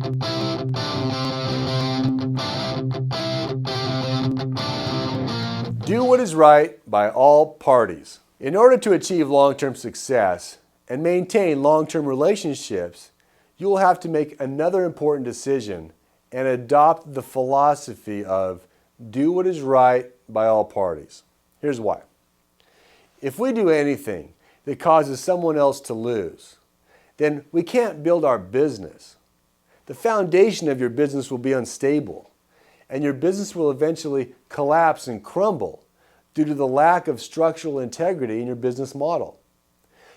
Do what is right by all parties. In order to achieve long-term success and maintain long-term relationships, you will have to make another important decision and adopt the philosophy of do what is right by all parties. Here's why. If we do anything that causes someone else to lose, then we can't build our business. The foundation of your business will be unstable, and your business will eventually collapse and crumble due to the lack of structural integrity in your business model.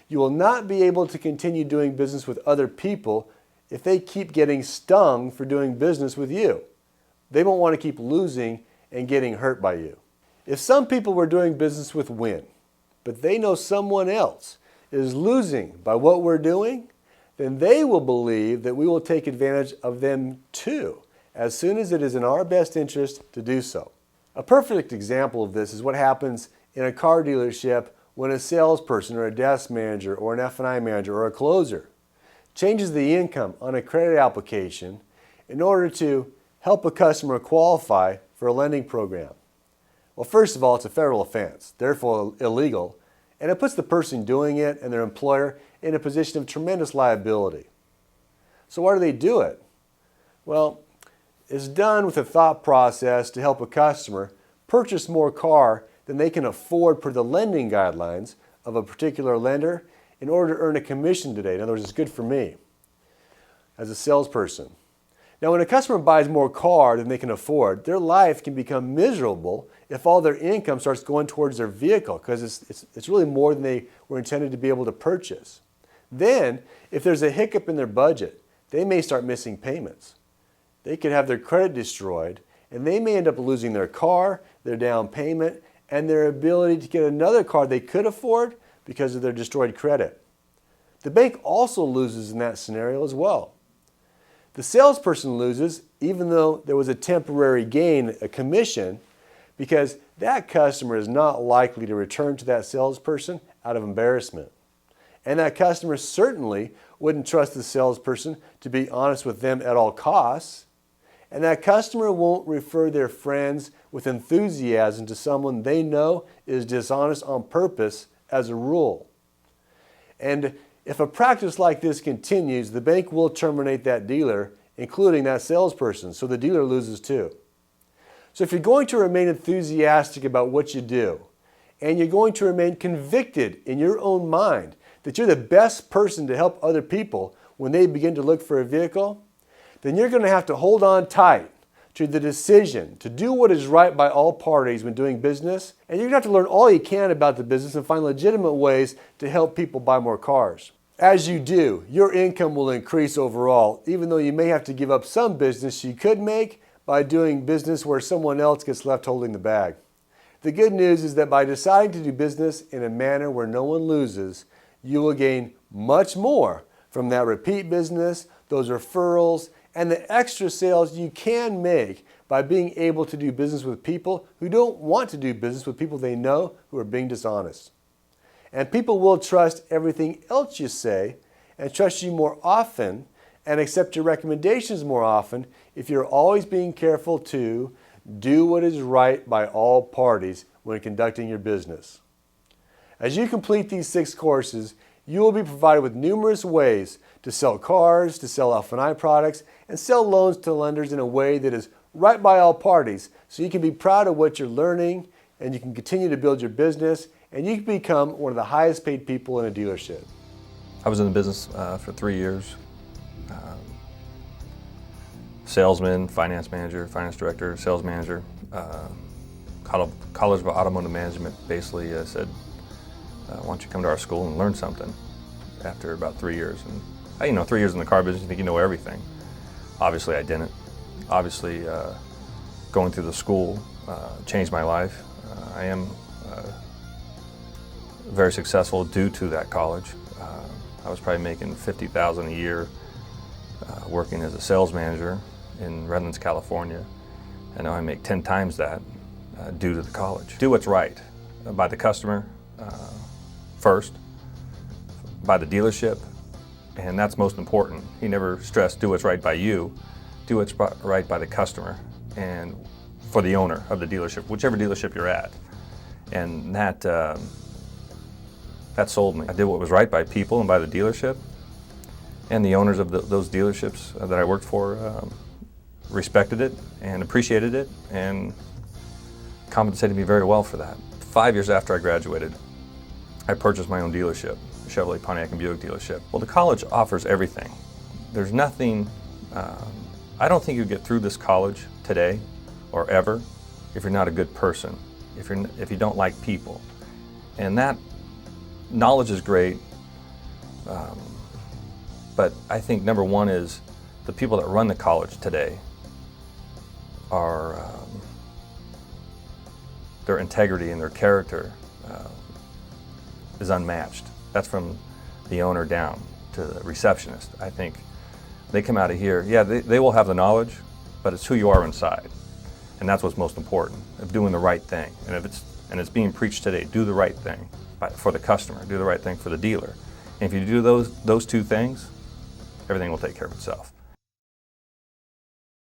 You will not be able to continue doing business with other people if they keep getting stung for doing business with you. They won't want to keep losing and getting hurt by you. If some people we're doing business with win, but they know someone else is losing by what we're doing, then they will believe that we will take advantage of them too, as soon as it is in our best interest to do so. A perfect example of this is what happens in a car dealership when a salesperson or a desk manager or an F&I manager or a closer changes the income on a credit application in order to help a customer qualify for a lending program. Well, first of all, it's a federal offense, therefore illegal, and it puts the person doing it and their employer in a position of tremendous liability. So why do they do it? Well, it's done with a thought process to help a customer purchase more car than they can afford per the lending guidelines of a particular lender in order to earn a commission today. In other words, it's good for me as a salesperson. Now, when a customer buys more car than they can afford, their life can become miserable if all their income starts going towards their vehicle, because it's really more than they were intended to be able to purchase. Then, if there's a hiccup in their budget, they may start missing payments. They could have their credit destroyed, and they may end up losing their car, their down payment, and their ability to get another car they could afford because of their destroyed credit. The bank also loses in that scenario as well. The salesperson loses even though there was a temporary gain, a commission, because that customer is not likely to return to that salesperson out of embarrassment. And that customer certainly wouldn't trust the salesperson to be honest with them at all costs. And that customer won't refer their friends with enthusiasm to someone they know is dishonest on purpose as a rule. And if a practice like this continues, the bank will terminate that dealer, including that salesperson, so the dealer loses too. So if you're going to remain enthusiastic about what you do, and you're going to remain convicted in your own mind that you're the best person to help other people when they begin to look for a vehicle, then you're going to have to hold on tight to the decision to do what is right by all parties when doing business, and you're going to have to learn all you can about the business and find legitimate ways to help people buy more cars. As you do, your income will increase overall, even though you may have to give up some business you could make by doing business where someone else gets left holding the bag. The good news is that by deciding to do business in a manner where no one loses, you will gain much more from that repeat business, those referrals, and the extra sales you can make by being able to do business with people who don't want to do business with people they know who are being dishonest. And people will trust everything else you say and trust you more often and accept your recommendations more often if you're always being careful to do what is right by all parties when conducting your business. As you complete these 6 courses, you will be provided with numerous ways to sell cars, to sell F&I products, and sell loans to lenders in a way that is right by all parties, so you can be proud of what you're learning and you can continue to build your business and you can become one of the highest paid people in a dealership. I was in the business for 3 years. Salesman, finance manager, finance director, sales manager. College of Automotive Management basically said, why don't you come to our school and learn something after about 3 years. And 3 years in the car business, you think you know everything. Obviously I didn't. Obviously going through the school changed my life. I am very successful due to that college. I was probably making $50,000 a year working as a sales manager in Redlands, California, and now I make 10 times that due to the college. Do what's right by the customer first, by the dealership, And that's most important. He never stressed do what's right by you, do what's right by the customer and for the owner of the dealership, whichever dealership you're at. And that sold me. I did what was right by people and by the dealership, and the owners of those dealerships that I worked for respected it and appreciated it and compensated me very well for that. 5 years after I graduated, I purchased my own dealership, a Chevrolet, Pontiac, and Buick dealership. Well, the college offers everything. There's nothing, I don't think you get through this college today or ever if you're not a good person, if you don't like people. And that knowledge is great, but I think number one is the people that run the college today are, their integrity and their character is unmatched. That's from the owner down to the receptionist. I think they come out of here, yeah, they will have the knowledge, but it's who you are inside. And that's what's most important, of doing the right thing. And it's being preached today, do the right thing for the customer, do the right thing for the dealer. And if you do those two things, everything will take care of itself.